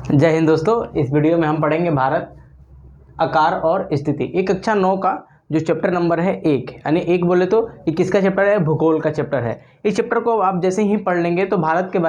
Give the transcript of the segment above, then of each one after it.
जय हिंद दोस्तों। इस वीडियो में हम पढ़ेंगे भारत, आकार और स्थिति। ये कक्षा 9 का जो चैप्टर नंबर है 1, यानी 1 बोले तो ये किसका चैप्टर है? भूगोल का चैप्टर है। इस चैप्टर को आप जैसे ही पढ़ लेंगे तो भारत के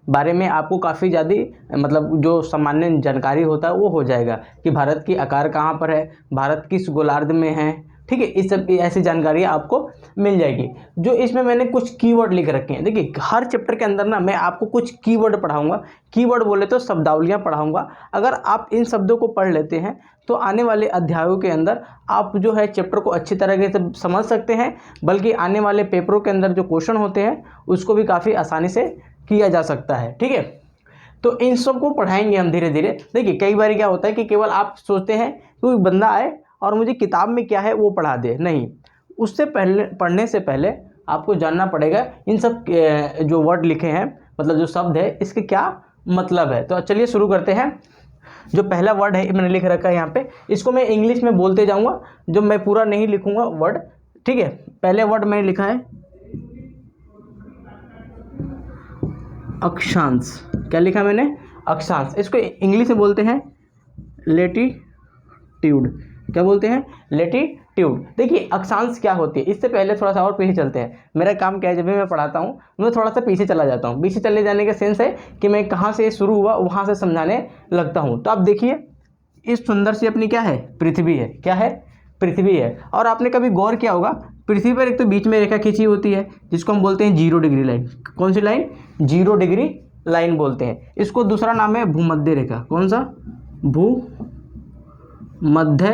बारे में आपको काफ़ी ज़्यादा मतलब जो सामान्य जानकारी होता है वो हो जाएगा कि भारत की आकार कहाँ पर है, भारत किस गोलार्ध में है, ठीक है। इस सब ऐसी जानकारी आपको मिल जाएगी। जो इसमें मैंने कुछ कीवर्ड लिख रखे हैं। देखिए, हर चैप्टर के अंदर ना मैं आपको कुछ कीवर्ड पढ़ाऊंगा। कीवर्ड बोले तो शब्दावलियाँ पढ़ाऊंगा। अगर आप इन शब्दों को पढ़ लेते हैं तो आने वाले अध्यायों के अंदर आप जो है चैप्टर को अच्छी तरह से समझ सकते हैं, बल्कि आने वाले पेपरों के अंदर जो क्वेश्चन होते हैं उसको भी काफ़ी आसानी से किया जा सकता है, ठीक है। तो इन सब को पढ़ाएंगे हम धीरे धीरे। देखिए, कई बार क्या होता है कि केवल आप सोचते हैं कि कोई बंदा आए और मुझे किताब में क्या है वो पढ़ा दे, नहीं। उससे पहले, पढ़ने से पहले आपको जानना पड़ेगा इन सब जो वर्ड लिखे हैं, मतलब जो शब्द है, इसके क्या मतलब है। तो चलिए शुरू करते हैं। जो पहला वर्ड है मैंने लिख रखा है यहाँ पे, इसको मैं इंग्लिश में बोलते जाऊँगा, जो मैं पूरा नहीं लिखूँगा वर्ड, ठीक है। पहले वर्ड मैंने लिखा है अक्षांश। क्या लिखा मैंने? अक्षांश। इसको इंग्लिश में बोलते हैं लेटीट्यूड। क्या बोलते हैं? लेटीट्यूड। देखिए, अक्षांश क्या होती है, इससे पहले थोड़ा सा और पीछे चलते हैं। मेरा काम क्या है, जब भी मैं पढ़ाता हूँ मैं थोड़ा सा पीछे चला जाता हूँ। पीछे चले जाने का सेंस है कि मैं कहाँ से शुरू हुआ वहाँ से समझाने लगता हूँ। तो आप देखिए, इस सुंदर सी अपनी क्या है? पृथ्वी है। क्या है? पृथ्वी है। और आपने कभी गौर किया होगा, पृथ्वी पर एक तो बीच में रेखा खींची होती है जिसको हम बोलते हैं 0 डिग्री लाइन। कौन सी लाइन? 0 डिग्री लाइन बोलते हैं इसको। दूसरा नाम है भूमध्य रेखा। कौन सा? भूमध्य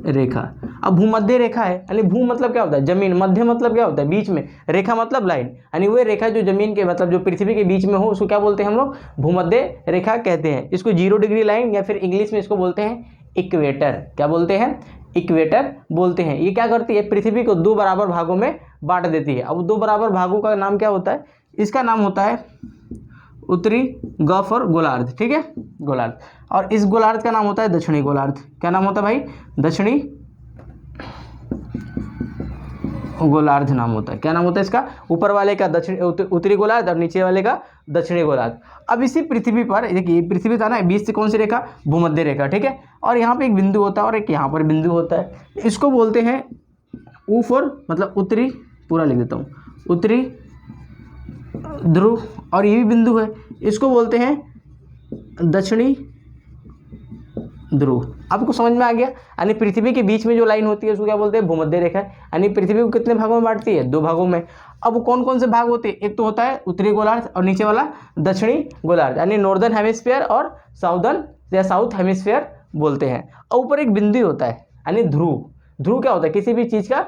रेखा। अब भूमध्य रेखा है, यानी भू मतलब क्या होता है? जमीन। मध्य मतलब क्या होता है? बीच में। रेखा मतलब लाइन, यानी वो रेखा जो जमीन के मतलब जो पृथ्वी के बीच में हो उसको क्या बोलते हैं हम लोग? भूमध्य रेखा कहते हैं। इसको 0 डिग्री लाइन या फिर इंग्लिश में इसको बोलते हैं इक्वेटर। क्या बोलते हैं? इक्वेटर बोलते हैं। ये क्या करती है? पृथ्वी को 2 बराबर भागों में बांट देती है। अब 2 बराबर भागों का नाम क्या होता है? इसका नाम होता है उत्तरी गफ और गोलार्ध, ठीक है, गोलार्ध। और इस गोलार्ध का नाम होता है दक्षिणी गोलार्ध। क्या नाम होता है भाई? दक्षिणी गोलार्ध नाम होता है। क्या नाम होता है इसका? ऊपर वाले का उत्तरी गोलार्ध और नीचे वाले का दक्षिणी गोलार्ध। अब इसी पृथ्वी पर देखिए, पृथ्वी था ना, बीच से कौन सी रेखा? भूमध्य रेखा, ठीक है। और यहाँ पे एक बिंदु होता है और एक यहाँ पर बिंदु होता है। इसको बोलते हैं ऊपर, मतलब उत्तरी, पूरा लिख देता हूँ, उत्तरी ध्रुव। और ये भी बिंदु है, इसको बोलते हैं दक्षिणी ध्रुव। आपको समझ में आ गया? यानी पृथ्वी के बीच में जो लाइन होती है उसको क्या बोलते हैं? भूमध्य रेखा। यानी पृथ्वी को कितने भागों में बांटती है? 2 भागों में। अब कौन कौन से भाग होते हैं? एक तो होता है उत्तरी गोलार्ध और नीचे वाला दक्षिणी गोलार्ध, यानी नॉर्दर्न हेमिस्फीयर और साउदर्न या साउथ हेमिस्फीयर बोलते हैं। और ऊपर एक बिंदु होता है, यानी ध्रुव। ध्रुव क्या होता है? किसी भी चीज़ का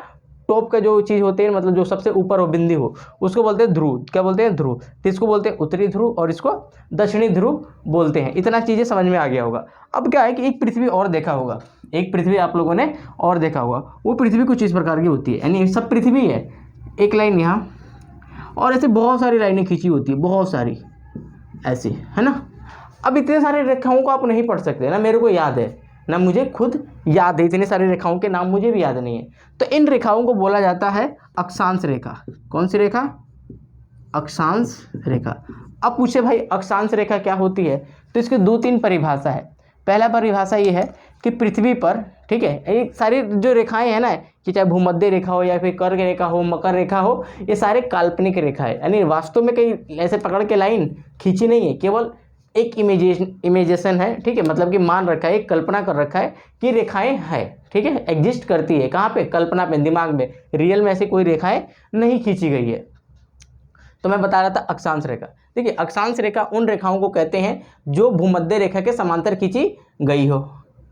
टॉप का जो चीज़ होती है, मतलब जो सबसे ऊपर हो, बिंदु हो, उसको बोलते हैं ध्रुव। क्या बोलते हैं? ध्रुव। तो इसको बोलते हैं उत्तरी ध्रुव और इसको दक्षिणी ध्रुव बोलते हैं। इतना चीज़ें समझ में आ गया होगा। अब क्या है कि एक पृथ्वी और देखा होगा, एक पृथ्वी आप लोगों ने और देखा होगा। वो पृथ्वी कुछ इस प्रकार की होती है, यानी सब पृथ्वी है, एक लाइन यहाँ और ऐसे बहुत सारी लाइनें खींची होती है, बहुत सारी ऐसी, है ना। अब इतने सारे रेखाओं को आप नहीं पढ़ सकते ना, मेरे को याद है ना, मुझे खुद याद है, इतने सारे रेखाओं के नाम मुझे भी याद नहीं है। तो इन रेखाओं को बोला जाता है अक्षांश रेखा। कौन सी रेखा? अक्षांश रेखा। अब पूछे भाई अक्षांश रेखा क्या होती है, तो इसकी 2-3 परिभाषा है। पहला परिभाषा ये है कि पृथ्वी पर, ठीक है, ये सारी जो रेखाएं हैं ना, कि चाहे भूमध्य रेखा हो या फिर कर्क रेखा हो, मकर रेखा हो, ये सारे काल्पनिक रेखा है, यानी वास्तव में कहीं ऐसे पकड़ के लाइन खींची नहीं है, केवल एक इमेजेशन है, ठीक है। मतलब कि मान रखा है, एक कल्पना कर रखा है कि रेखाएं हैं, ठीक है, एग्जिस्ट करती है। कहाँ पे? कल्पना पे, दिमाग में। रियल में ऐसी कोई रेखाएं नहीं खींची गई है। तो मैं बता रहा था अक्षांश रेखा। देखिए, अक्षांश रेखा उन रेखाओं को कहते हैं जो भूमध्य रेखा के समांतर खींची गई हो।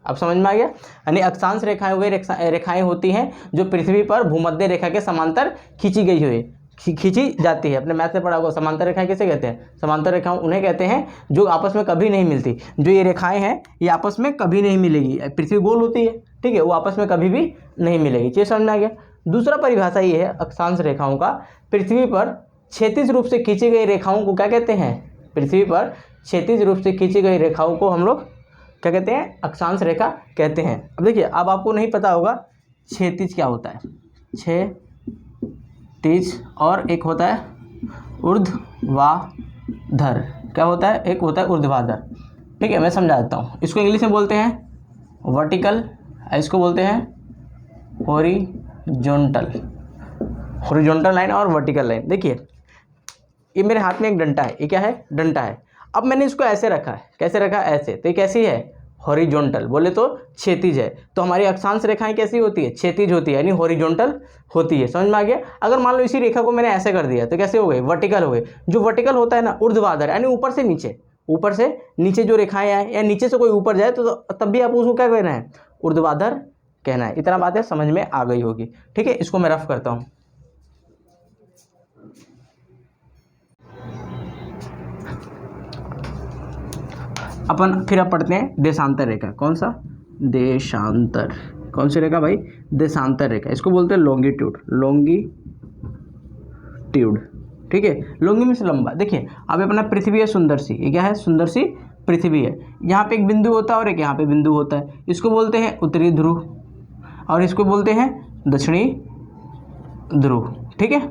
अब समझ में आ गया? यानी अक्षांश रेखाएं वे रेखाएं होती हैं जो पृथ्वी पर भूमध्य रेखा के समांतर खींची गई हुई खींची जाती है। अपने मैथ में पढ़ा होगा, समांतर रेखाएं किसे कहते हैं? समांतर रेखाएं उन्हें कहते हैं जो आपस में कभी नहीं मिलती। जो ये रेखाएं हैं ये आपस में कभी नहीं मिलेगी। पृथ्वी गोल होती है, ठीक है, वो आपस में कभी भी नहीं मिलेगी। चीज़ समझ में आ गया? दूसरा परिभाषा ये है अक्षांश रेखाओं का, पृथ्वी पर क्षैतिज रूप से खींची गई रेखाओं को क्या कहते हैं? पृथ्वी पर क्षैतिज रूप से खींची गई रेखाओं को हम लोग क्या कहते हैं? अक्षांश रेखा कहते हैं। अब देखिए, अब आपको नहीं पता होगा क्षैतिज क्या होता है। क्षैतिज और एक होता है ऊर्ध्वाधर। क्या होता है, एक होता है ऊर्ध्वाधर। ठीक है, मैं समझा देता हूँ। इसको इंग्लिश में बोलते हैं वर्टिकल, इसको बोलते हैं हॉरिजॉन्टल। हॉरिजॉन्टल लाइन और वर्टिकल लाइन। देखिए ये मेरे हाथ में एक डंडा है, ये क्या है, डंडा है। अब मैंने इसको ऐसे रखा है, कैसे रखा है, ऐसे, तो ये कैसी है, हॉरिजॉन्टल, बोले तो क्षैतिज है। तो हमारी अक्षांश रेखाएं कैसी होती है, क्षैतिज होती है, यानी हॉरिजॉन्टल होती है। समझ में आ गया। अगर मान लो इसी रेखा को मैंने ऐसे कर दिया तो कैसे हो गए, वर्टिकल हो गए। जो वर्टिकल होता है ना, ऊर्ध्वाधर, यानी ऊपर से नीचे, ऊपर से नीचे जो रेखाएं आए या नीचे से कोई ऊपर जाए तो तब भी आपको उसको क्या कहना है, ऊर्ध्वाधर कहना है। इतना बातें समझ में आ गई होगी। ठीक है, इसको मैं रफ करता हूँ। अपन फिर अब पढ़ते हैं देशांतर रेखा। कौन सा, देशांतर, कौन सी रेखा भाई, देशांतर रेखा। इसको बोलते हैं लॉन्गिट्यूड, लॉन्गिट्यूड। ठीक है, लॉन्गी में से लंबा। देखिए अब अपना पृथ्वी है सुंदर सी, ये क्या है, सुंदर सी पृथ्वी है। यहाँ पे एक बिंदु होता है और एक यहाँ पे बिंदु होता है। इसको बोलते हैं उत्तरी ध्रुव और इसको बोलते हैं दक्षिणी ध्रुव। ठीक है,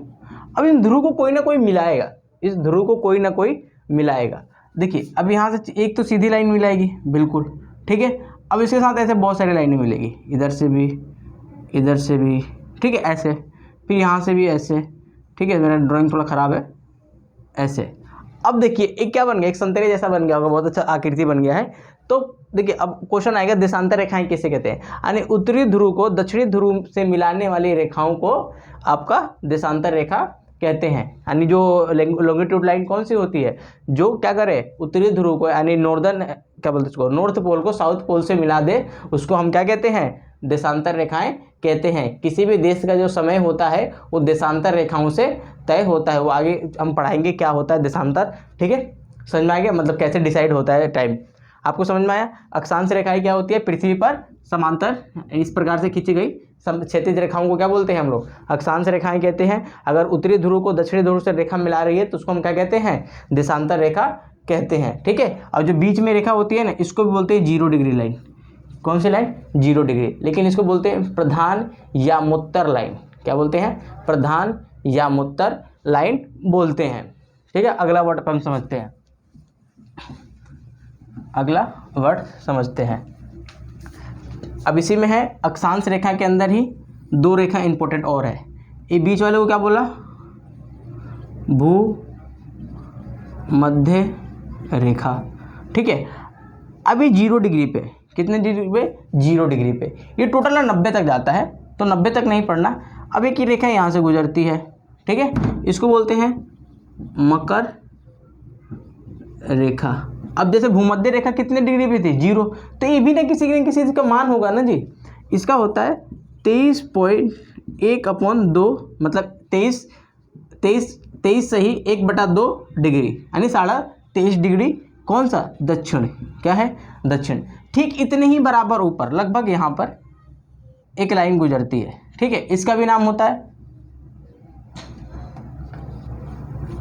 अब इन ध्रुव को कोई ना कोई मिलाएगा, इस ध्रुव को कोई ना कोई मिलाएगा। देखिए अब यहाँ से एक तो सीधी लाइन मिलाएगी, बिल्कुल। ठीक है, अब इसके साथ ऐसे बहुत सारी लाइनें मिलेगी, इधर से भी, इधर से भी। ठीक है, ऐसे, फिर यहाँ से भी ऐसे। ठीक है, मेरा ड्राइंग थोड़ा ख़राब है, ऐसे। अब देखिए एक क्या बन गया, एक संतरे जैसा बन गया होगा, बहुत अच्छा आकृति बन गया है। तो देखिए अब क्वेश्चन आएगा देशांतर रेखाएं किसे कहते हैं, यानी उत्तरी ध्रुव को दक्षिणी ध्रुव से मिलाने वाली रेखाओं को आपका देशांतर रेखा कहते हैं। यानी जो लॉन्गिट्यूड लाइन कौन सी होती है, जो क्या करे, उत्तरी ध्रुव को, यानी नॉर्दर्न, क्या बोलते हैं उसको, नॉर्थ पोल को साउथ पोल से मिला दे, उसको हम क्या कहते हैं, देशांतर रेखाएं कहते हैं। किसी भी देश का जो समय होता है वो देशांतर रेखाओं से तय होता है। वो आगे हम पढ़ाएंगे क्या होता है देशांतर। ठीक है, समझ में आ गया, मतलब कैसे डिसाइड होता है टाइम, आपको समझ में आया। अक्षांश रेखाएं क्या होती है, पृथ्वी पर समांतर इस प्रकार से खींची गई क्षैतिज रेखाओं को क्या बोलते हैं हम लोग, अक्षांश रेखाएं कहते हैं। अगर उत्तरी ध्रुव को दक्षिणी ध्रुव से रेखा मिला रही है तो उसको हम क्या कहते हैं, देशांतर रेखा कहते हैं। ठीक है, और जो बीच में रेखा होती है ना, इसको भी बोलते हैं 0 डिग्री लाइन। कौन सी लाइन, 0 डिग्री, लेकिन इसको बोलते हैं प्रधान यामोत्तर लाइन। क्या बोलते हैं, प्रधान यामोत्तर लाइन बोलते हैं। ठीक है, अगला वर्ड हम समझते हैं, अगला वर्ड समझते हैं। अब इसी में है अक्षांश रेखा के अंदर ही 2 रेखा इंपॉर्टेंट और है। ये बीच वाले को क्या बोला, भू मध्य रेखा। ठीक है, अभी 0 डिग्री पे, कितने डिग्री पे, 0 डिग्री पे। ये टोटल 90 तक जाता है, तो 90 तक नहीं पढ़ना। अब एक ही रेखा यहाँ से गुजरती है। ठीक है, इसको बोलते हैं मकर रेखा। अब जैसे भूमध्य रेखा कितने डिग्री पे थी, 0, तो ये भी ना किसी चीज़ का मान होगा ना जी। इसका होता है 23.1/2, मतलब 23 सही 1/2 डिग्री, यानी 23.5 डिग्री। कौन सा, दक्षिण, क्या है, दक्षिण। ठीक इतने ही बराबर ऊपर लगभग यहाँ पर एक लाइन गुजरती है। ठीक है, इसका भी नाम होता है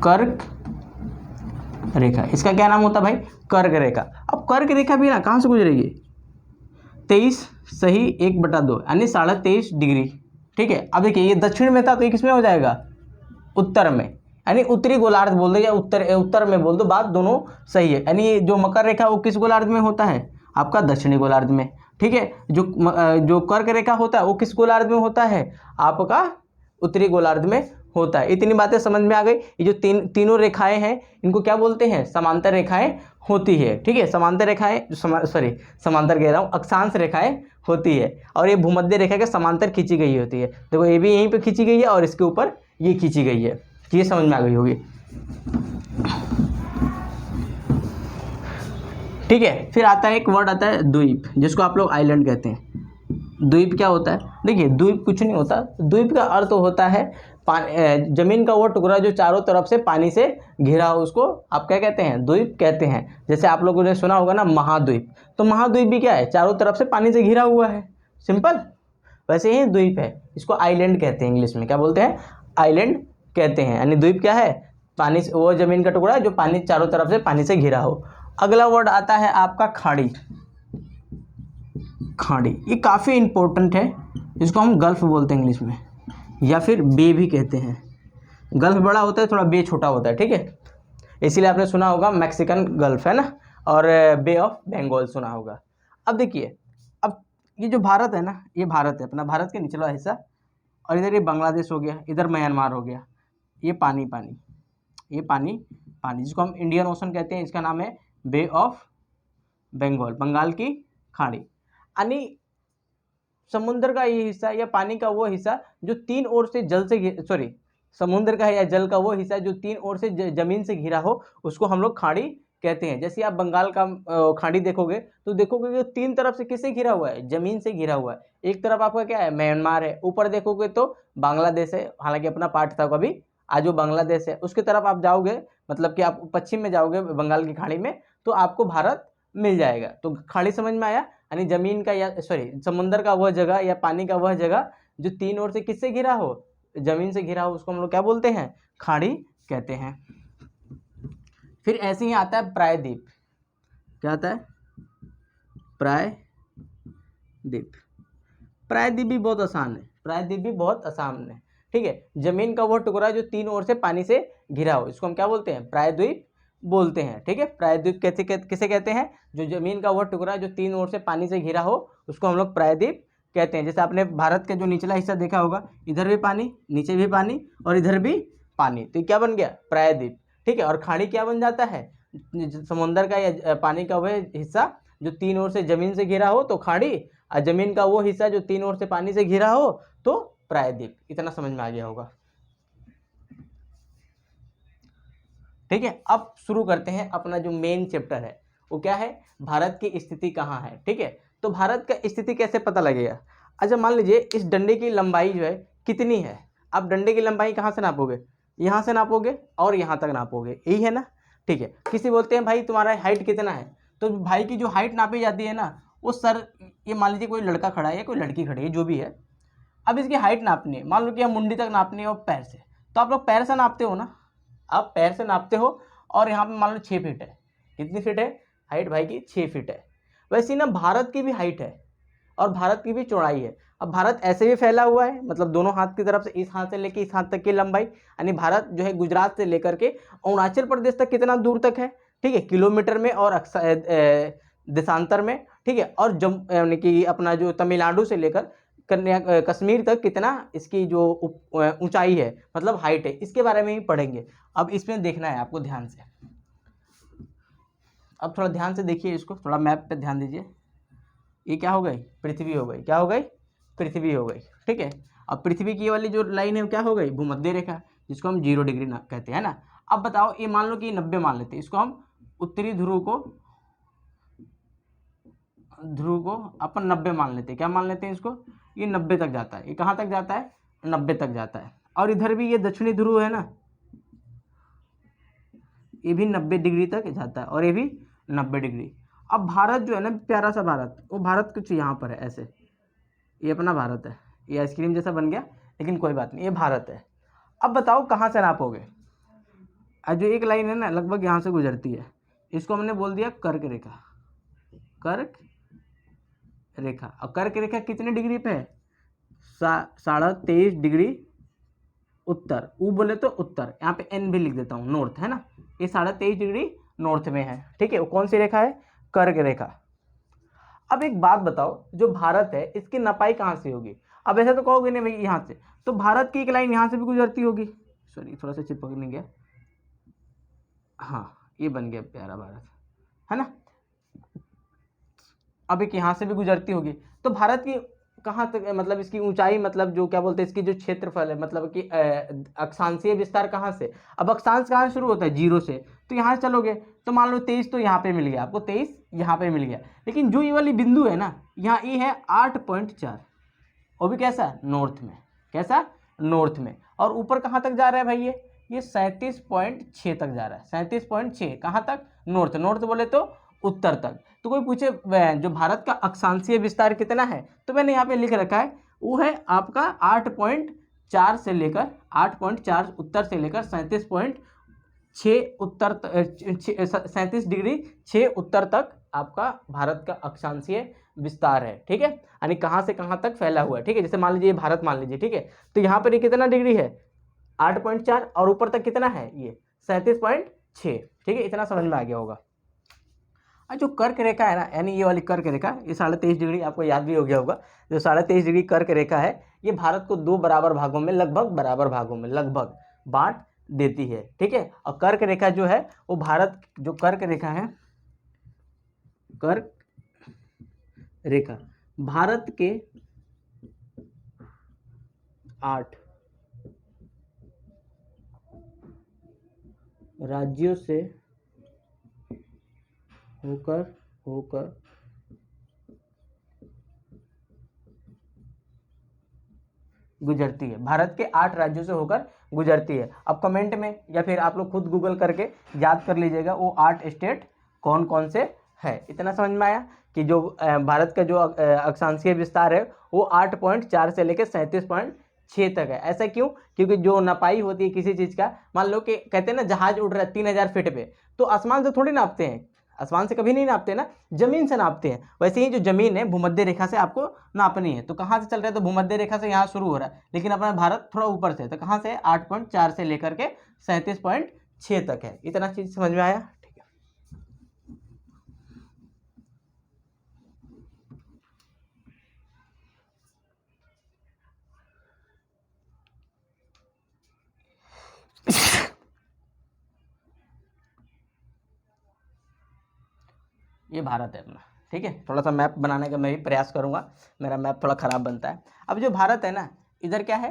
कर्क रेखा। इसका क्या नाम होता है भाई, कर्क रेखा। अब कर्क रेखा भी ना कहाँ से गुजरेगी, 23 सही 1/2, यानी 23.5 डिग्री। ठीक है, अब देखिए ये दक्षिण में था तो ये किस में हो जाएगा, उत्तर में, यानी उत्तरी गोलार्ध बोल दो या उत्तर में बोल दो, बात दोनों सही है। यानी जो मकर रेखा वो किस गोलार्ध में होता है, आपका दक्षिणी गोलार्ध में। ठीक है, जो कर्क रेखा होता है वो किस गोलार्ध में होता है, आपका उत्तरी गोलार्ध में होता है। इतनी बातें समझ में आ गई। ये जो तीनों रेखाएं हैं इनको क्या बोलते हैं, समांतर रेखाएं होती है। ठीक है, समांतर रेखाएं, समांतर कह रहा हूँ, अक्षांश रेखाएं होती है। और ये भूमध्य रेखा के समांतर खींची गई होती है। देखो ये भी यहीं पे खींची गई है और इसके ऊपर ये खींची गई है। ये समझ में आ गई होगी। ठीक है, फिर आता है एक वर्ड आता है द्वीप, जिसको आप लोग आइलैंड कहते हैं। द्वीप क्या होता है, देखिए द्वीप कुछ नहीं होता। द्वीप का अर्थ होता है जमीन का वो टुकड़ा जो चारों तरफ से पानी से घिरा हो, उसको आप क्या कहते हैं, द्वीप कहते हैं। जैसे आप लोगों ने सुना होगा ना महाद्वीप, तो महाद्वीप भी क्या है, चारों तरफ से पानी से घिरा हुआ है, सिंपल। वैसे ही द्वीप है, इसको आइलैंड कहते हैं। इंग्लिश में क्या बोलते हैं, आइलैंड कहते हैं। यानी द्वीप क्या है, पानी से, वो जमीन का टुकड़ा जो पानी चारों तरफ से पानी से घिरा हो। अगला वर्ड आता है आपका खाड़ी। खाड़ी ये काफ़ी इंपॉर्टेंट है, इसको हम गल्फ बोलते हैं इंग्लिश में, या फिर बे भी कहते हैं। गल्फ बड़ा होता है, थोड़ा बे छोटा होता है। ठीक है, इसीलिए आपने सुना होगा मैक्सिकन गल्फ, है ना, और बे ऑफ बंगाल सुना होगा। अब देखिए, अब ये जो भारत है ना, ये भारत है अपना, भारत के निचला हिस्सा, और इधर ये बांग्लादेश हो गया, इधर म्यांमार हो गया, ये पानी पानी, ये पानी पानी, जिसको हम इंडियन ओशन कहते हैं, इसका नाम है बे ऑफ बंगाल, बंगाल की खाड़ी। यानी समुद्र का ये हिस्सा या पानी का वो हिस्सा जो तीन ओर से जल से, सॉरी, समुद्र का या जल का वो हिस्सा जो तीन ओर से जमीन से घिरा हो, उसको हम लोग खाड़ी कहते हैं। जैसे आप बंगाल का खाड़ी देखोगे तो देखोगे कि तीन तरफ से किससे घिरा हुआ है, जमीन से घिरा हुआ है। एक तरफ आपका क्या है, म्यांमार है, ऊपर देखोगे तो बांग्लादेश है, हालांकि अपना पार्ट था कभी, आज वो बांग्लादेश है। उसकी तरफ आप जाओगे, मतलब कि आप पश्चिम में जाओगे बंगाल की खाड़ी में, तो आपको भारत मिल जाएगा। तो खाड़ी समझ में आया, यानी जमीन का या सॉरी समुद्र का वह जगह या पानी का वह जगह जो तीन ओर से किससे घिरा हो, जमीन से घिरा हो, उसको हम लोग क्या बोलते हैं, खाड़ी कहते हैं। फिर ऐसे ही आता है प्रायद्वीप। क्या आता है, प्रायद्वीप। प्रायद्वीप भी बहुत आसान है, प्रायद्वीप भी बहुत आसान है, ठीक है। जमीन का वो टुकड़ा जो तीन ओर से पानी से घिरा हो, इसको हम क्या बोलते हैं, प्रायद्वीप बोलते हैं, ठीक है। प्रायद्वीप किसे कहते हैं, जो जमीन का वो टुकड़ा जो तीन ओर से पानी से घिरा हो, उसको हम लोग प्रायद्वीप कहते हैं। जैसे आपने भारत का जो निचला हिस्सा देखा होगा, इधर भी पानी, नीचे भी पानी, और इधर भी पानी, तो क्या बन गया, प्रायद्वीप, ठीक है। और खाड़ी क्या बन जाता है, समुद्र का या पानी का वह हिस्सा जो तीन ओर से जमीन से घिरा हो तो खाड़ी, और जमीन का वो हिस्सा जो तीन ओर से पानी से घिरा हो तो प्रायद्वीप। इतना समझ में आ गया होगा, ठीक है। अब शुरू करते हैं अपना जो मेन चैप्टर है, वो क्या है, भारत की स्थिति कहाँ है, ठीक है। तो भारत का स्थिति कैसे पता लगेगा, अच्छा मान लीजिए इस डंडे की लंबाई जो है कितनी है, आप डंडे की लंबाई कहाँ से नापोगे, यहाँ से नापोगे और यहाँ तक नापोगे, यही है ना, ठीक है। किसी बोलते हैं भाई तुम्हारा हाइट कितना है, तो भाई की जो हाइट नापी जाती है ना, वो सर, ये मान लीजिए कोई लड़का खड़ा है या कोई लड़की खड़ी है, जो भी है, अब इसकी हाइट नापनी है, मान लो कि हम मुंडी तक नापनी है और पैर से, तो आप लोग पैर से नापते हो ना, आप पैर से नापते हो, और यहाँ पे मान लो 6 फीट है, कितनी फीट है हाइट भाई की, 6 फीट है। वैसे ही ना भारत की भी हाइट है और भारत की भी चौड़ाई है। अब भारत ऐसे भी फैला हुआ है, मतलब दोनों हाथ की तरफ से, इस हाथ से लेके इस हाथ तक की लंबाई, यानी भारत जो है गुजरात से लेकर के अरुणाचल प्रदेश तक कितना दूर तक है, ठीक है, किलोमीटर में और देशांतर में, ठीक है। और यानी कि अपना जो तमिलनाडु से लेकर कश्मीर तक कितना इसकी जो ऊंचाई है, मतलब हाइट है, इसके बारे में ही पढ़ेंगे। अब इसमें देखना है आपको ध्यान से, अब थोड़ा ध्यान से देखिए इसको, थोड़ा मैप पे ध्यान दीजिए। ये क्या हो गई, पृथ्वी हो गई, क्या हो गई, पृथ्वी हो गई, ठीक है। अब पृथ्वी की वाली जो लाइन है वो क्या हो गई, भूमध्य रेखा, जिसको हम 0 डिग्री कहते हैं ना। अब बताओ, ये मान लो कि 90 मान लेते हैं, इसको हम उत्तरी ध्रुव को अपन 90 मान लेते हैं, क्या मान लेते हैं इसको, ये 90 तक जाता है, ये कहाँ तक जाता है, 90 तक जाता है। और इधर भी ये दक्षिणी ध्रुव है ना, ये भी 90 डिग्री तक जाता है, और ये भी 90 डिग्री। अब भारत जो है ना, प्यारा सा भारत, वो भारत कुछ यहाँ पर है ऐसे, ये अपना भारत है, ये आइसक्रीम जैसा बन गया, लेकिन कोई बात नहीं, ये भारत है। अब बताओ कहाँ से नापोगे, जो एक लाइन है ना लगभग यहाँ से गुजरती है, इसको हमने बोल दिया कर्क रेखा, कर्क रेखा। और कर्क रेखा कितने डिग्री पे है, 23.5 डिग्री उत्तर, ऊ बोले तो उत्तर, यहाँ पे एन भी लिख देता हूँ, नॉर्थ है ना, ये 23.5 डिग्री नॉर्थ में है, ठीक है। वो कौन सी रेखा है, कर्क रेखा। अब एक बात बताओ, जो भारत है इसकी नपाई कहाँ से होगी, अब ऐसा तो कहोगे नहीं भाई यहाँ से, तो भारत की एक लाइन यहाँ से भी गुजरती होगी, सॉरी थोड़ा सा चिपक नहीं गया, हाँ ये बन गया प्यारा भारत, है ना। अब एक यहाँ से भी गुजरती होगी, तो भारत की कहाँ तक, मतलब इसकी ऊंचाई, मतलब जो क्या बोलते हैं, इसकी जो क्षेत्रफल है, मतलब कि अक्षांशीय विस्तार कहाँ से, अब अक्षांश कहाँ शुरू होता है, 0 से, तो यहाँ से चलोगे तो मान लो 23 तो यहाँ पे मिल गया आपको, 23 यहाँ पे मिल गया, लेकिन जो ये वाली बिंदु है ना, यहाँ ये है 8.4, वो भी कैसा, नॉर्थ में, कैसा, नॉर्थ में। और ऊपर कहाँ तक जा रहा है भाई, ये 37.6 तक जा रहा है, 37.6 कहाँ तक, नॉर्थ, नॉर्थ बोले तो उत्तर तक। तो कोई पूछे जो भारत का अक्षांशीय विस्तार कितना है, तो मैंने यहाँ पे लिख रखा है, वो है आपका 8.4 से लेकर 8.4 उत्तर से लेकर 37.6 उत्तर 37 डिग्री 6 उत्तर तक आपका भारत का अक्षांशीय विस्तार है, ठीक है। यानी कहाँ से कहाँ तक फैला हुआ है, ठीक है। जैसे मान लीजिए भारत मान लीजिए, ठीक है, तो यहाँ पर ये कितना डिग्री है, 8.4, और ऊपर तक कितना है, ये 6। ठीक है, इतना समझ में आ गया होगा। और जो कर्क रेखा है ना, यानी ये वाली कर्क रेखा, ये 23.5 डिग्री आपको याद भी हो गया होगा। जो 23.5 डिग्री कर्क रेखा है, ये भारत को 2 बराबर भागों में, लगभग बराबर भागों में लगभग बांट देती है। ठीक है, और कर्क रेखा जो है वो भारत, जो कर्क रेखा है, कर्क रेखा भारत के 8 राज्यों से होकर गुजरती है। भारत के 8 राज्यों से होकर गुजरती है। अब कमेंट में या फिर आप लोग खुद गूगल करके याद कर लीजिएगा वो 8 स्टेट कौन कौन से है। इतना समझ में आया कि जो भारत का जो अक्षांशीय विस्तार है वो 8.4 से लेकर 37.6 तक है। ऐसा क्यों? क्योंकि जो नपाई होती है किसी चीज़ का, मान लो कि कहते हैं ना जहाज उड़ रहा है 3000 फीट पे, तो आसमान से थोड़ी नापते हैं, आसमान से कभी नहीं नापते ना, जमीन से नापते हैं। वैसे ही जो जमीन है भूमध्य रेखा से आपको नापनी है। तो कहाँ से चल रहा है? तो भूमध्य रेखा से यहाँ शुरू हो रहा है, लेकिन अपना भारत थोड़ा ऊपर से, तो कहाँ से? 8.4 से लेकर के 37.6 तक है। इतना चीज समझ में आया? ठीक है, ये भारत है अपना। ठीक है, थोड़ा सा मैप बनाने का मैं भी प्रयास करूंगा, मेरा मैप थोड़ा खराब बनता है। अब जो भारत है ना, इधर क्या है?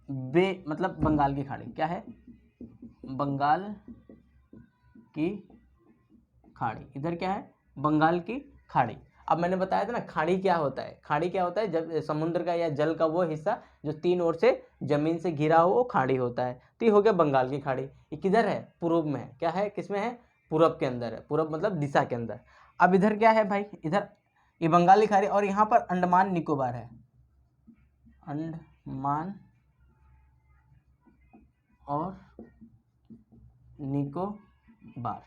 मतलब बंगाल की खाड़ी। क्या है? बंगाल की खाड़ी। इधर क्या है? बंगाल की खाड़ी। अब मैंने बताया था ना खाड़ी क्या होता है। खाड़ी क्या होता है? जब समुद्र का या जल का वो हिस्सा जो 3 ओर से जमीन से घिरा हो वो खाड़ी होता है। तो ये हो गया बंगाल की खाड़ी। ये किधर है? पूर्व में है। क्या है? किसमें है? पूरब के अंदर है। पूरब मतलब दिशा के अंदर। अब इधर क्या है भाई? इधर ये बंगाल की खाड़ी, और यहाँ पर अंडमान निकोबार है। अंडमान और निकोबार,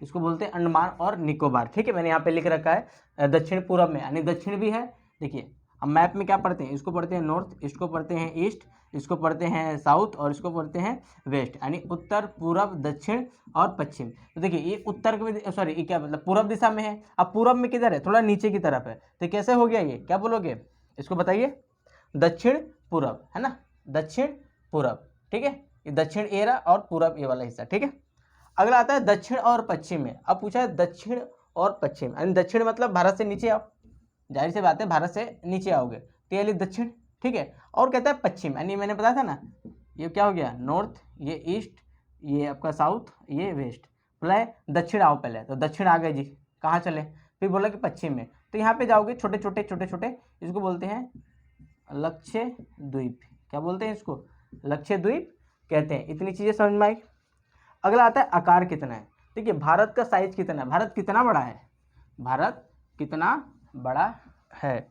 इसको बोलते हैं अंडमान और निकोबार। ठीक है, मैंने यहाँ पे लिख रखा है दक्षिण पूरब में, यानी दक्षिण भी है। देखिए अब मैप में क्या पढ़ते हैं? इसको पढ़ते हैं नॉर्थ, इसको पढ़ते हैं ईस्ट, इसको पढ़ते हैं साउथ, और इसको पढ़ते हैं वेस्ट, यानी उत्तर, पूरब, दक्षिण और पश्चिम। तो देखिए ये उत्तर के, सॉरी ये क्या मतलब पूरब दिशा में है। अब पूरब में किधर है? थोड़ा नीचे की तरफ है। तो कैसे हो गया ये? क्या बोलोगे इसको? बताइए। दक्षिण पूरब है ना, दक्षिण पूरब। ठीक है, ये दक्षिण ये रहा और पूरब ये वाला हिस्सा। ठीक है, अगला आता है दक्षिण और पश्चिम में। अब पूछा है दक्षिण और पश्चिम, यानी दक्षिण मतलब भारत से नीचे आओ, जाहिर सी बात है भारत से नीचे आओगे तो ये दक्षिण। ठीक है, और कहता है पश्चिम, यानी मैंने बताया था ना ये क्या हो गया? नॉर्थ, ये ईस्ट, ये आपका साउथ, ये वेस्ट। बोला है दक्षिण आओ पहले, तो दक्षिण आ गए जी, कहाँ चले? फिर बोला कि पश्चिम में, तो यहाँ पे जाओगे छोटे छोटे छोटे छोटे, इसको बोलते हैं लक्षद्वीप। क्या बोलते हैं इसको? लक्षद्वीप कहते हैं। इतनी चीजें समझ में आई। अगला आता है आकार कितना है। देखिए भारत का साइज कितना है? भारत कितना बड़ा है? भारत कितना बड़ा है?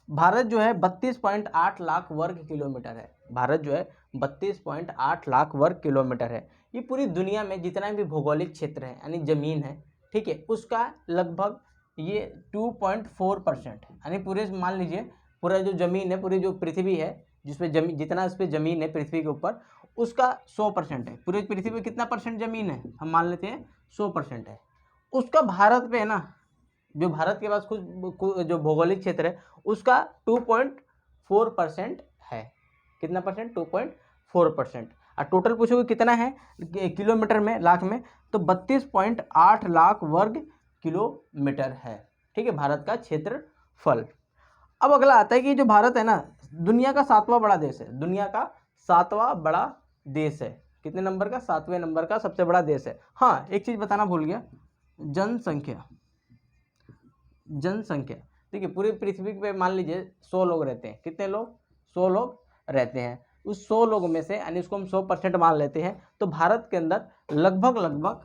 भारत जो है 32.8 लाख वर्ग किलोमीटर है। भारत जो है 32.8 लाख वर्ग किलोमीटर है। ये पूरी दुनिया में जितना भी भौगोलिक क्षेत्र है यानी जमीन है, ठीक है, उसका लगभग ये 2.4%, यानी पूरे मान लीजिए पूरा जो जमीन है, पूरी जो पृथ्वी है जिसपे जमीन, जितना इस पे जमीन है पृथ्वी के ऊपर, उसका 100% है। पूरी पृथ्वी पे कितना परसेंट जमीन है? हम मान लेते हैं 100% है। उसका भारत पे है ना, जो भारत के पास कुछ जो भौगोलिक क्षेत्र है उसका 2.4% है। कितना परसेंट? 2.4%। और टोटल पूछोगे कितना है किलोमीटर में, लाख में, तो 32.8 लाख वर्ग किलोमीटर है। ठीक है, भारत का क्षेत्रफल। अब अगला आता है कि जो भारत है ना दुनिया का 7वां बड़ा देश है। दुनिया का 7वां बड़ा देश है। कितने नंबर का? 7वें नंबर का सबसे बड़ा देश है। हाँ, एक चीज बताना भूल गया, जनसंख्या। जनसंख्या देखिए पूरी पृथ्वी पे मान लीजिए 100 लोग रहते हैं। कितने लोग? 100 लोग रहते हैं। उस 100 लोगों में से, यानी उसको हम 100% मान लेते हैं, तो भारत के अंदर लगभग लगभग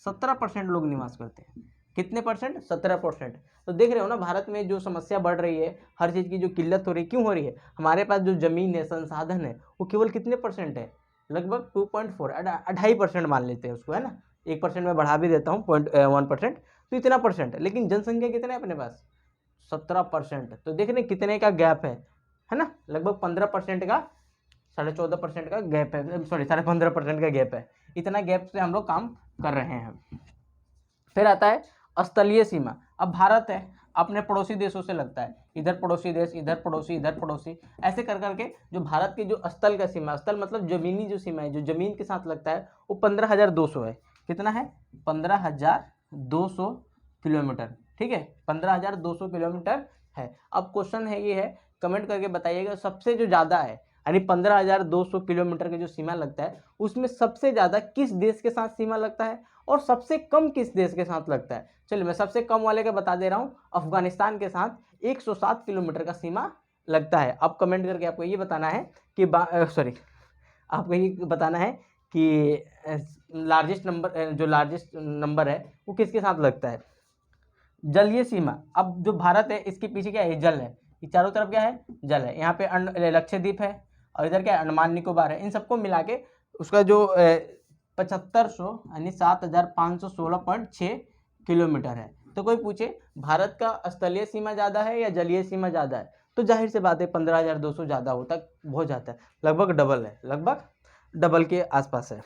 17% लोग निवास करते हैं। कितने परसेंट? 17%। तो देख रहे हो ना भारत में जो समस्या बढ़ रही है, हर चीज़ की जो किल्लत हो रही है, क्यों हो रही है? हमारे पास जो जमीन है, संसाधन है, वो केवल कितने परसेंट है? लगभग 2.4, 2.5% मान लेते हैं उसको, है ना। 1% में बढ़ा भी देता हूँ, 0.1%, तो इतना परसेंट है। लेकिन जनसंख्या कितना है अपने पास? 17%। तो देख रहे कितने का गैप है ना, लगभग 15% का, 14.5% का गैप है, सॉरी 15.5% का गैप है। इतना गैप से हम लोग काम कर रहे हैं। फिर आता है स्थलीय सीमा। अब भारत है, अपने पड़ोसी देशों से लगता है, इधर पड़ोसी देश, इधर पड़ोसी, इधर पड़ोसी, ऐसे कर करके जो भारत की जो स्थल का सीमा, स्थल मतलब जमीनी जो सीमा है, जो जमीन के साथ लगता है, वो 15,200 है। कितना है? 15,200 किलोमीटर। ठीक है, 15,200 किलोमीटर है। अब क्वेश्चन है, ये है, कमेंट करके बताइएगा, सबसे जो ज़्यादा है, यानी 15,200 किलोमीटर का जो सीमा लगता है, उसमें सबसे ज़्यादा किस देश के साथ सीमा लगता है और सबसे कम किस देश के साथ लगता है। चलिए मैं सबसे कम वाले का बता दे रहा हूँ, अफगानिस्तान के साथ 107 किलोमीटर का सीमा लगता है। अब कमेंट करके आपको ये बताना है कि आपको ये बताना है कि लार्जेस्ट नंबर, जो लार्जेस्ट नंबर है वो किसके साथ लगता है। जलीय सीमा, अब जो भारत है इसके पीछे क्या है? जल है, ये चारों तरफ क्या है? जल है। यहाँ पे लक्षद्वीप है और इधर क्या है? अंडमान निकोबार है। इन सबको मिला के उसका जो 7500 यानी 7,516.6 किलोमीटर है। तो कोई पूछे भारत का स्थलीय सीमा ज़्यादा है या जलीय सीमा ज़्यादा है, तो जाहिर सी बात है 15,200 ज़्यादा होता हो जाता है, लगभग डबल है, लगभग डबल के आसपास है।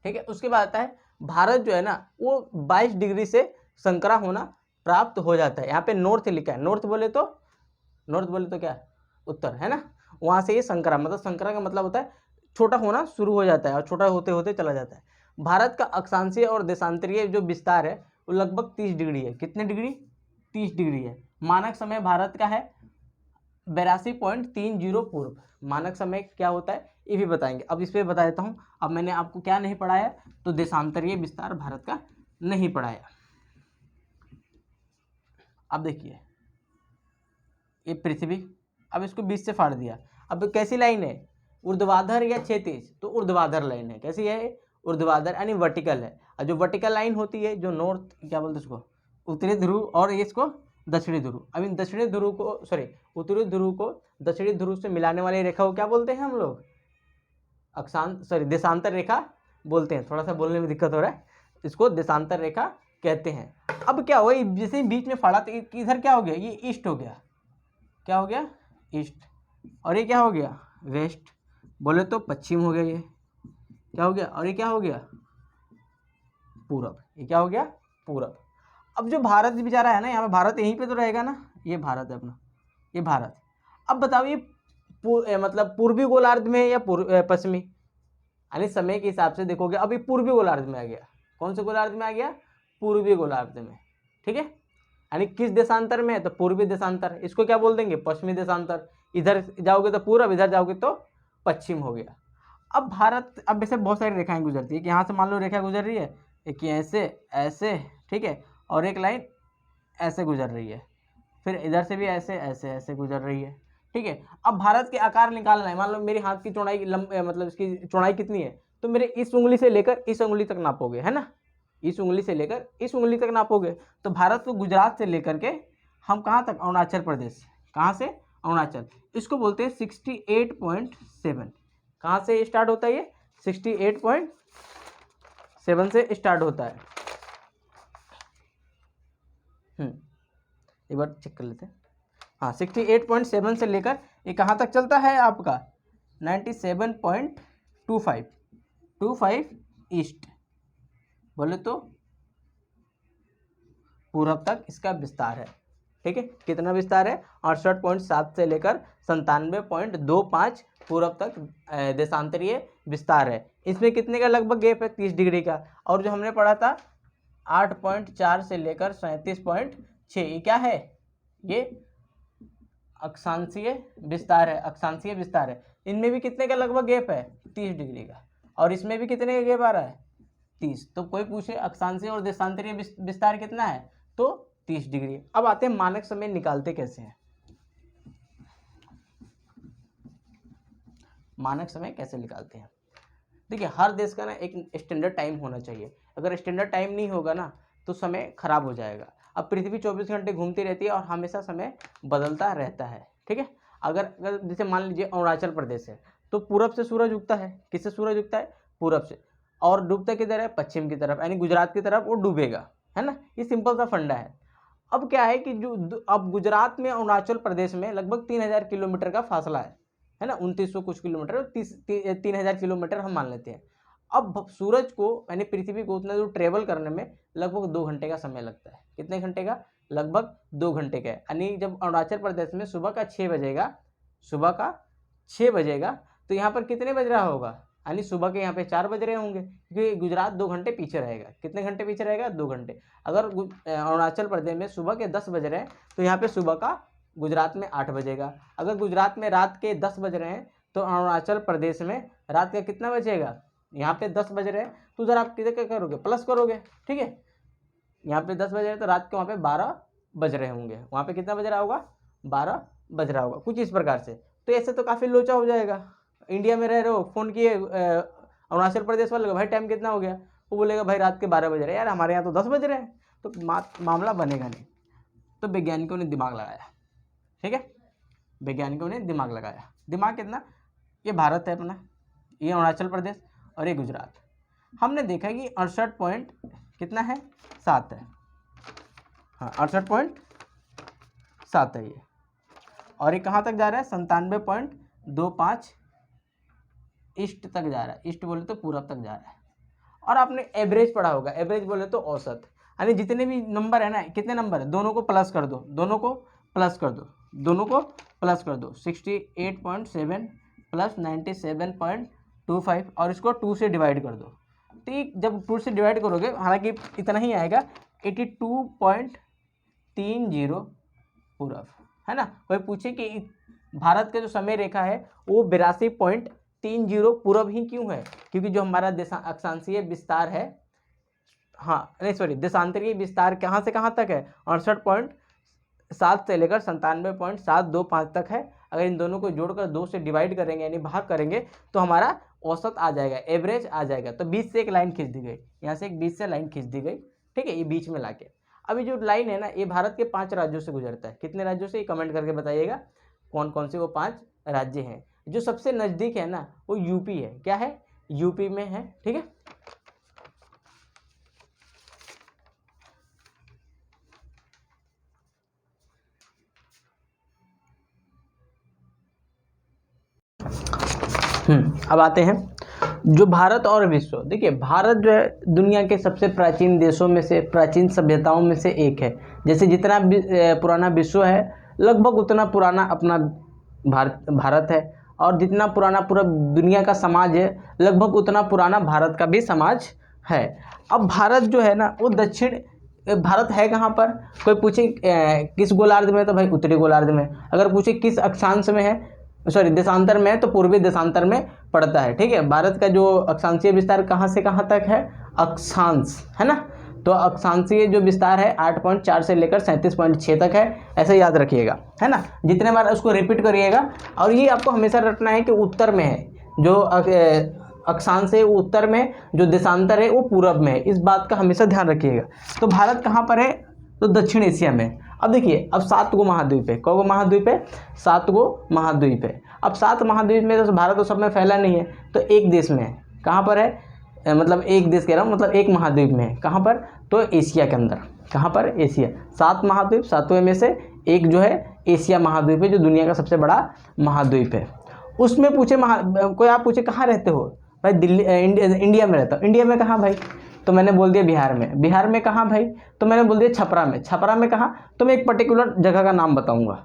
ठीक है, उसके बाद आता है भारत जो है ना वो 22 डिग्री से संकरा होना प्राप्त हो जाता है। यहाँ पे नॉर्थ लिखा है, नॉर्थ बोले तो क्या? उत्तर, है ना। वहाँ से ये संकरा, मतलब संकरा का मतलब होता है छोटा होना शुरू हो जाता है और छोटा होते होते चला जाता है। भारत का अक्षांशीय और देशांतरीय जो विस्तार है वो लगभग 30 डिग्री है। कितने डिग्री? 30 डिग्री है। मानक समय भारत का है 82.30 पूर्व। मानक समय क्या होता है ये भी बताएंगे। अब इस पर बता देता हूँ। अब मैंने आपको क्या नहीं पढ़ाया, तो देशांतरीय विस्तार भारत का नहीं पढ़ाया। अब देखिए ये पृथ्वी, अब इसको बीच से फाड़ दिया। अब कैसी लाइन है? ऊर्ध्वाधर या क्षैतिज? तो ऊर्ध्वाधर लाइन है। कैसी है? ऊर्ध्वाधर यानी वर्टिकल है। और जो वर्टिकल लाइन होती है, जो नॉर्थ, क्या बोलते हैं उसको, उत्तरी ध्रुव, और इसको दक्षिणी ध्रुव। अब इन दक्षिणी ध्रुव को, सॉरी उत्तरी ध्रुव को दक्षिणी ध्रुव से मिलाने वाली रेखा को क्या बोलते हैं हम लोग? अक्षांत, सॉरी देशांतर रेखा बोलते हैं। थोड़ा सा बोलने में दिक्कत हो रहा है, इसको देशांतर रेखा कहते हैं। अब क्या हुआ, जैसे बीच में फाड़ा तो इधर क्या हो गया? ये ईस्ट हो गया। क्या हो गया? ईस्ट। और ये क्या हो गया? वेस्ट। बोले तो पश्चिम हो गया। ये क्या हो गया? और ये क्या हो गया? पूरब। ये क्या हो गया? पूरब। अब जो भारत बेचारा है ना, यहाँ पे भारत यहीं पे तो रहेगा ना, ये भारत है अपना, ये भारत। अब बताओ ये मतलब पूर्वी गोलार्ध में है या पश्चिमी? यानी समय के हिसाब से देखोगे, अब ये पूर्वी गोलार्ध में आ गया। कौन से गोलार्ध में आ गया? पूर्वी गोलार्ध में। ठीक है, यानी किस देशांतर में है? तो पूर्वी देशांतर। इसको क्या बोल देंगे? पश्चिमी देशांतर। इधर जाओगे तो पूरब, इधर जाओगे तो पश्चिम हो गया। अब भारत, अब वैसे बहुत सारी रेखाएं गुजरती है कि यहाँ से मान लो रेखा गुजर रही है, एक ऐसे ऐसे, ठीक है, और एक लाइन ऐसे गुजर रही है, फिर इधर से भी ऐसे ऐसे ऐसे गुजर रही है। ठीक है, अब भारत के आकार निकालना है। मान लो मेरी हाथ की चौड़ाई मतलब इसकी चौड़ाई कितनी है, तो मेरे इस उंगली से लेकर इस उंगली तक नापोगे, है ना, इस उंगली से लेकर इस उंगली तक नापोगे। तो भारत को गुजरात से लेकर के हम कहाँ तक? अरुणाचल प्रदेश। कहाँ से? अरुणाचल। इसको बोलते हैं 68.7। कहाँ से स्टार्ट होता है? ये 68.7 से स्टार्ट होता है। एक बार चेक कर लेते हैं। हाँ, 68.7 से लेकर ये कहाँ तक चलता है आपका? 97.25 ईस्ट, बोले तो पूरब तक इसका विस्तार है। ठीक है, कितना विस्तार है? 68.7 से लेकर 97.25 पूरब तक देशांतरीय विस्तार है। इसमें कितने का लगभग गैप है? 30 डिग्री का। और जो हमने पढ़ा था 8.4 से लेकर 37.6, ये क्या है? ये अक्षांशीय विस्तार है। अक्षांशीय विस्तार है। इनमें भी कितने का लगभग गैप है? 30 डिग्री का। और इसमें भी कितने का गैप आ रहा है? 30। तो कोई पूछे अक्षांशीय और देशांतरीय विस्तार कितना है, तो 30 डिग्री। अब आते हैं मानक समय निकालते कैसे हैं। मानक समय कैसे निकालते हैं? देखिए, हर देश का ना एक स्टैंडर्ड टाइम होना चाहिए। अगर स्टैंडर्ड टाइम नहीं होगा ना तो समय खराब हो जाएगा। अब पृथ्वी 24 घंटे घूमती रहती है और हमेशा समय बदलता रहता है। ठीक है, अगर जैसे मान लीजिए अरुणाचल प्रदेश है, तो पूरब से सूरज उगता है। किससे सूरज उगता है? पूरब से। और डूबता किधर है? पश्चिम की तरफ, यानी गुजरात की तरफ वो डूबेगा, है ना। ये सिंपल सा फंडा है। अब क्या है कि जो अब गुजरात में अरुणाचल प्रदेश में लगभग 3000 किलोमीटर का फासला है ना, 2900 कुछ किलोमीटर, 3000 किलोमीटर हम मान लेते हैं। अब सूरज को यानी पृथ्वी को उतना दूर ट्रेवल करने में लगभग 2 घंटे का समय लगता है। कितने घंटे का? लगभग 2 घंटे का। यानी जब अरुणाचल प्रदेश में सुबह का 6 बजेगा तो यहाँ पर कितने बज रहा होगा? यानी सुबह के यहाँ पे 4 बज रहे होंगे, क्योंकि गुजरात 2 घंटे पीछे रहेगा। कितने घंटे पीछे रहेगा? 2 घंटे। अगर अरुणाचल प्रदेश में सुबह के 10 बज रहे हैं तो यहाँ पे सुबह का गुजरात में 8 बजेगा। अगर गुजरात में रात के 10 बज रहे हैं तो अरुणाचल प्रदेश में रात का कितना बजेगा? यहाँ पे 10 बज रहे हैं तो उधर आप किधर क्या करोगे? प्लस करोगे, ठीक है। यहाँ पे 10 बज रहे हैं तो रात के वहाँ पे 12 बज रहे होंगे। वहाँ पे कितना बज रहा होगा? 12 बज रहा होगा, कुछ इस प्रकार से। तो ऐसे तो काफ़ी लोचा हो जाएगा। इंडिया में रह रहे हो, फ़ोन किए अरुणाचल प्रदेश वाले को, भाई टाइम कितना हो गया? वो बोलेगा भाई रात के 12 बज रहे हैं। यार हमारे यहाँ तो 10 बज रहे हैं, तो मामला बनेगा नहीं। तो वैज्ञानिकों ने दिमाग लगाया, ठीक है, वैज्ञानिकों ने दिमाग लगाया। दिमाग कितना? ये भारत है अपना, ये अरुणाचल प्रदेश और ये गुजरात। हमने देखा कि 68 पॉइंट कितना है? 7 है। हाँ 68.7 है ये। और ये कहाँ तक जा रहा है? 97.25 ईस्ट तक जा रहा है। ईस्ट बोले तो पूरब तक जा रहा है। और आपने एवरेज पढ़ा होगा, एवरेज बोले तो औसत, यानी जितने भी नंबर है ना, कितने नंबर है? दोनों को प्लस कर दो, दोनों को प्लस कर दो, दोनों को प्लस कर दो। 68.7 प्लस 97.25 और इसको 2 से डिवाइड कर दो। ठीक, जब 2 से डिवाइड करोगे, हालांकि इतना ही आएगा, 82.30 पूरब, है ना। कोई पूछे कि भारत का जो समय रेखा है वो 82.30 पूरब ही क्यों है? क्योंकि जो हमारा अक्षांशीय विस्तार है, हाँ नहीं सॉरी, देशांतरीय विस्तार कहाँ से कहाँ तक है? 68.7 से लेकर 97.725 तक है। अगर इन दोनों को जोड़कर 2 से डिवाइड करेंगे यानी भाग करेंगे तो हमारा औसत आ जाएगा, एवरेज आ जाएगा। तो 20 से एक लाइन खींच दी गई, यहाँ से एक 20 से लाइन खींच दी गई, ठीक है, ये बीच में लाके। अभी जो लाइन है ना, ये भारत के 5 राज्यों से गुजरता है। कितने राज्यों से? ये कमेंट करके बताइएगा कौन कौन से वो 5 राज्य हैं। जो सबसे नज़दीक है ना वो यूपी है। क्या है? यूपी में है, ठीक है। अब आते हैं जो भारत और विश्व। देखिए भारत जो है दुनिया के सबसे प्राचीन देशों में से, प्राचीन सभ्यताओं में से एक है। जैसे जितना पुराना विश्व है लगभग उतना पुराना अपना भारत है, और जितना पुराना पूरा दुनिया का समाज है लगभग उतना पुराना भारत का भी समाज है। अब भारत जो है ना वो दक्षिण भारत है कहाँ पर? कोई पूछे किस गोलार्ध में, तो भाई उत्तरी गोलार्ध में। अगर पूछे किस अक्षांश में है, सॉरी देशांतर में है, तो पूर्वी देशांतर में पड़ता है, ठीक है। भारत का जो अक्षांशीय विस्तार कहाँ से कहाँ तक है? अक्षांश, है ना। तो अक्षांशीय जो विस्तार है 8.4 से लेकर 37.6 तक है, ऐसे याद रखिएगा, है ना। जितने बार उसको रिपीट करिएगा। और ये आपको हमेशा रखना है कि उत्तर में है, जो अक्षांश है वो उत्तर में, जो देशांतर है वो पूरब में है। इस बात का हमेशा ध्यान रखिएगा। तो भारत कहाँ पर है? तो दक्षिण एशिया में। अब देखिए, अब 7 गो महाद्वीप है। कौ गो महाद्वीप है? 7 गो महाद्वीप है। अब 7 महाद्वीप में तो भारत तो सब में फैला नहीं है, तो एक देश में है। कहाँ पर है? मतलब एक देश कह रहा हूँ, मतलब एक महाद्वीप में है। कहाँ पर? तो एशिया के अंदर। कहाँ पर? एशिया। 7 महाद्वीप, 7वें में से एक जो है एशिया महाद्वीप है, जो दुनिया का सबसे बड़ा महाद्वीप है। उसमें पूछे कोई आप पूछे कहाँ रहते हो? भाई दिल्ली, इंडिया में रहता हूँ। इंडिया में कहाँ भाई? तो मैंने बोल दिया बिहार में। बिहार में कहाँ भाई? तो मैंने बोल दिया छपरा में। छपरा में कहाँ? तो मैं एक पर्टिकुलर जगह का नाम बताऊंगा।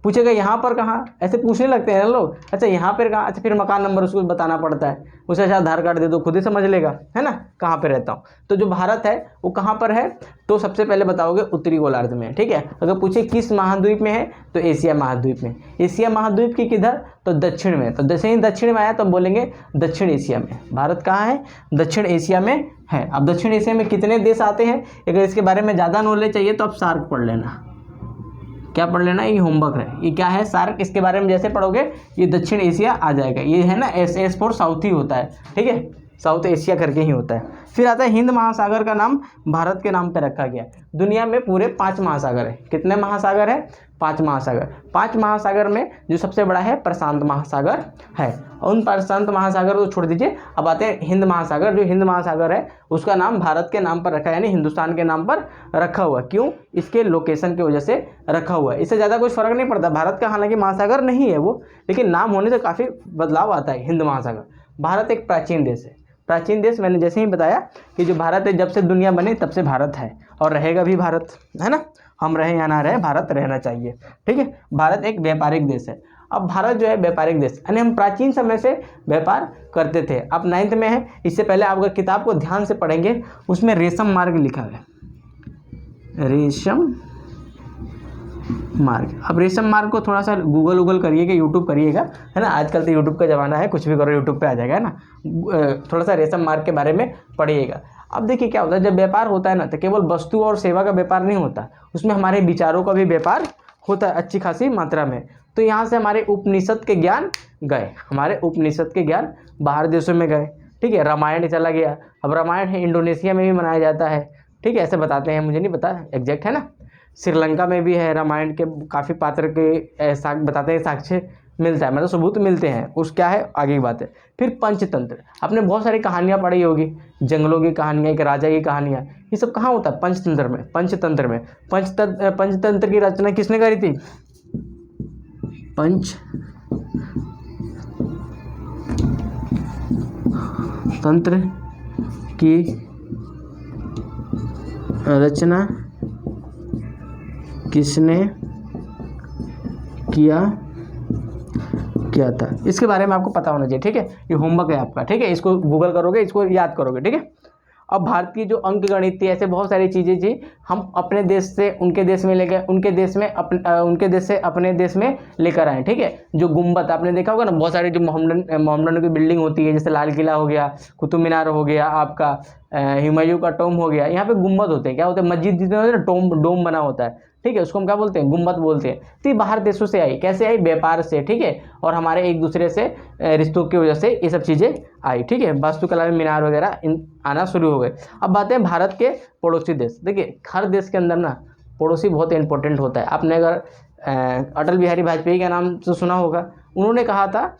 पूछेगा यहाँ पर कहाँ, ऐसे पूछने लगते हैं लोग। अच्छा यहाँ पर कहाँ? अच्छा फिर मकान नंबर उसको बताना पड़ता है। उसे अच्छा आधार कार्ड दे दो, खुद ही समझ लेगा, है ना, कहाँ पे रहता हूँ। तो जो भारत है वो कहाँ पर है? तो सबसे पहले बताओगे उत्तरी गोलार्ध में, ठीक है। अगर पूछे किस महाद्वीप में है, तो एशिया महाद्वीप में। एशिया महाद्वीप की किधर? तो दक्षिण में। तो जैसे ही दक्षिण में आया तो बोलेंगे दक्षिण एशिया में। भारत कहाँ है? दक्षिण एशिया में है। अब दक्षिण एशिया में कितने देश आते हैं? अगर इसके बारे में ज़्यादा नॉलेज चाहिए तो आप सार्क पढ़ लेना। क्या पढ़ लेना? ये होमवर्क है। ये क्या है? सार्क। इसके बारे में जैसे पढ़ोगे ये दक्षिण एशिया आ जाएगा। ये है ना, एस फॉर साउथ ही होता है, ठीक है। साउथ एशिया करके ही होता है। फिर आता है हिंद महासागर का नाम भारत के नाम पर रखा गया। दुनिया में पूरे 5 महासागर है। कितने महासागर है? 5 महासागर। 5 महासागर में जो सबसे बड़ा है प्रशांत महासागर है। और उन प्रशांत महासागर को छोड़ दीजिए, अब आते हैं हिंद महासागर। जो हिंद महासागर है उसका नाम भारत के नाम पर रखा है, यानी हिंदुस्तान के नाम पर रखा हुआ है। क्यों? इसके लोकेशन की वजह से रखा हुआ है। इससे ज़्यादा कुछ फर्क नहीं पड़ता। भारत का हालांकि महासागर नहीं है वो, लेकिन नाम होने से काफ़ी बदलाव आता है। हिंद महासागर। भारत एक प्राचीन देश है। प्राचीन देश, मैंने जैसे ही बताया कि जो भारत है, जब से दुनिया बनी तब से भारत है और रहेगा भी भारत, है ना। हम रहे या ना रहे, भारत रहना चाहिए, ठीक है। भारत एक व्यापारिक देश है। अब भारत जो है व्यापारिक देश, यानी हम प्राचीन समय से व्यापार करते थे। अब 9th में है। इससे पहले आप अगर किताब को ध्यान से पढ़ेंगे उसमें रेशम मार्ग लिखा है, रेशम मार्ग। अब रेशम मार्ग को थोड़ा सा गूगल करिएगा, यूट्यूब करिएगा, है ना। आजकल तो यूट्यूब का ज़माना है, कुछ भी करो यूट्यूब पे आ जाएगा, है ना। थोड़ा सा रेशम मार्ग के बारे में पढ़िएगा। अब देखिए क्या होता है, जब व्यापार होता है ना, तो केवल वस्तु और सेवा का व्यापार नहीं होता, उसमें हमारे विचारों का भी व्यापार होता है अच्छी खासी मात्रा में। तो यहाँ से हमारे उपनिषद के ज्ञान गए, हमारे उपनिषद के ज्ञान बाहर देशों में गए, ठीक है। रामायण चला गया। अब रामायण है इंडोनेशिया में भी मनाया जाता है, ठीक है, ऐसे बताते हैं, मुझे नहीं पता एग्जैक्ट, है ना। श्रीलंका में भी है रामायण के काफ़ी पात्र के बताते हैं, साक्ष्य मिलता है, मतलब सबूत मिलते हैं। उस क्या है आगे की बात है। फिर पंचतंत्र, आपने बहुत सारी कहानियाँ पढ़ी होगी, जंगलों की कहानियाँ, एक राजा की कहानियाँ, ये सब कहाँ होता है? पंचतंत्र में। पंचतंत्र में पंचतंत्र की रचना किसने करी थी? पंचतंत्र की रचना किसने किया था? इसके बारे में आपको पता होना चाहिए, ठीक है। ये होमवर्क है आपका, ठीक है। इसको गूगल करोगे, इसको याद करोगे, ठीक है। अब भारत की जो अंक गणित थी, ऐसे बहुत सारी चीज़ें थी, हम अपने देश से उनके देश में ले गए, उनके देश से अपने देश में लेकर आए, ठीक है। जो गुम्बद आपने देखा होगा ना, बहुत सारी जो मोहम्मडन की बिल्डिंग होती है, जैसे लाल किला हो गया, कुतुब मीनार हो गया, आपका हुमायूं का टॉम हो गया, यहाँ पे गुम्बद होते हैं। क्या होते हैं? मस्जिद जितने होते हैं ना, डोम बना होता है, ठीक है, उसको हम क्या बोलते हैं? गुम्बद बोलते हैं। तो ये बाहर देशों से आई, कैसे आई? व्यापार से, ठीक है, और हमारे एक दूसरे से रिश्तों की वजह से ये सब चीज़ें आई, ठीक है। वास्तुकला में मीनार वगैरह आना शुरू हो गए। अब बात है भारत के पड़ोसी देश। देखिए हर देश के अंदर ना पड़ोसी बहुत इंपॉर्टेंट होता है। आपने अगर अटल बिहारी वाजपेयी का नाम तो सुना होगा, उन्होंने कहा था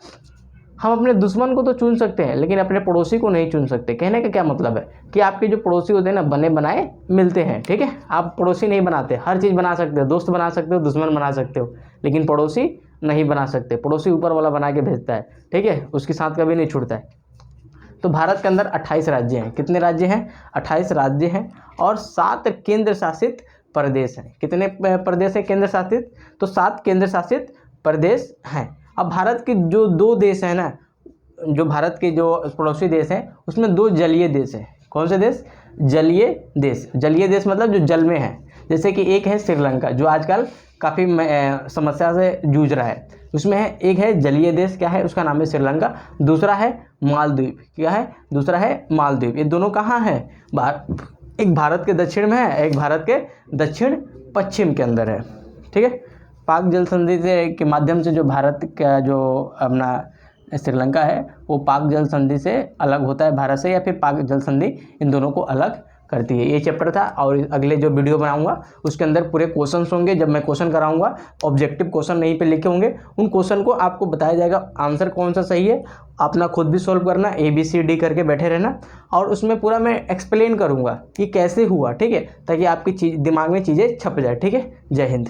हम अपने दुश्मन को तो चुन सकते हैं लेकिन अपने पड़ोसी को नहीं चुन सकते। कहने का क्या मतलब है कि आपके जो पड़ोसी होते हैं ना, बने बनाए मिलते हैं, ठीक है। आप पड़ोसी नहीं बनाते, हर चीज़ बना सकते हो, दोस्त बना सकते हो, दुश्मन बना सकते हो, लेकिन पड़ोसी नहीं बना सकते। पड़ोसी ऊपर वाला बना के भेजता है, ठीक है, उसके साथ कभी नहीं छूटता है। तो भारत के अंदर 28 राज्य हैं। कितने राज्य हैं? 28 राज्य हैं और 7 केंद्र शासित प्रदेश हैं। कितने प्रदेश हैं केंद्र शासित? तो 7 केंद्र शासित प्रदेश हैं। अब भारत के जो 2 देश हैं ना, जो भारत के जो पड़ोसी देश हैं, उसमें 2 जलीय देश हैं। कौन से देश? जलीय देश। जलीय देश मतलब जो जल में है। जैसे कि एक है श्रीलंका, जो आजकल काफ़ी समस्या से जूझ रहा है, उसमें है। एक है जलीय देश, क्या है? उसका नाम है श्रीलंका। दूसरा है मालदीव। क्या है? दूसरा है मालदीव। ये दोनों कहाँ हैं? एक भारत के दक्षिण में है, एक भारत के दक्षिण पश्चिम के अंदर है, ठीक है। पाक जल संधि से के माध्यम से जो भारत का जो अपना श्रीलंका है, वो पाक जल संधि से अलग होता है भारत से, या फिर पाक जल संधि इन दोनों को अलग करती है। ये चैप्टर था और अगले जो वीडियो बनाऊंगा उसके अंदर पूरे क्वेश्चंस होंगे। जब मैं क्वेश्चन कराऊंगा, ऑब्जेक्टिव क्वेश्चन नहीं पे लिखे होंगे, उन क्वेश्चन को आपको बताया जाएगा आंसर कौन सा सही है। अपना खुद भी सॉल्व करना, ABCD करके बैठे रहना, और उसमें पूरा मैं एक्सप्लेन करूँगा कि कैसे हुआ, ठीक है, ताकि आपकी दिमाग में चीज़ें छप जाए, ठीक है। जय हिंद।